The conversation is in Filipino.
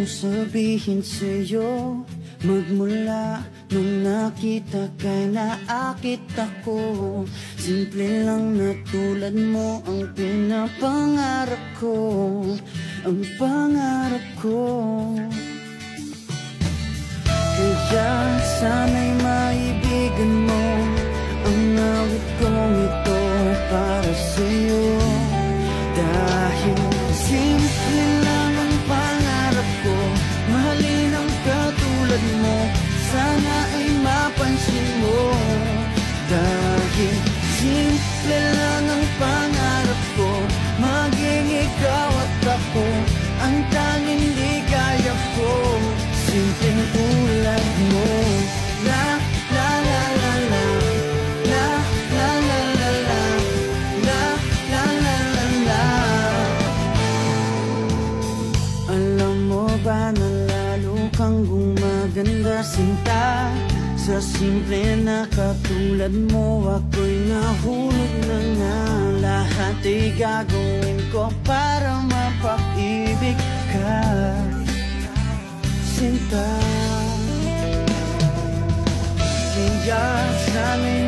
kong sabihin sa'yo, magmula nung nakita kay naakit ako. Simple lang na tulad mo ang pinapangarap ko, ang pangarap ko. Kaya sana'y maibigan mo ang awit kong ito para sa'yo. Dahil simple lang ang pangarap ko, mahalin ang katulad mo, sana ay mapansin mo. Dahil simple lang ang pangarap ko, maging ikaw at ako, ang tanging di kaya ko. Simpleng tulad mo. La la la la la, la la la la la, la la la la la. Alam mo ba na lalo kang gumaganda sinta, sa simple na katulad mo ako'y nahulog na nga. Lahat ay gagawin ko para mapag-ibig ka, sinta. Kaya sana'y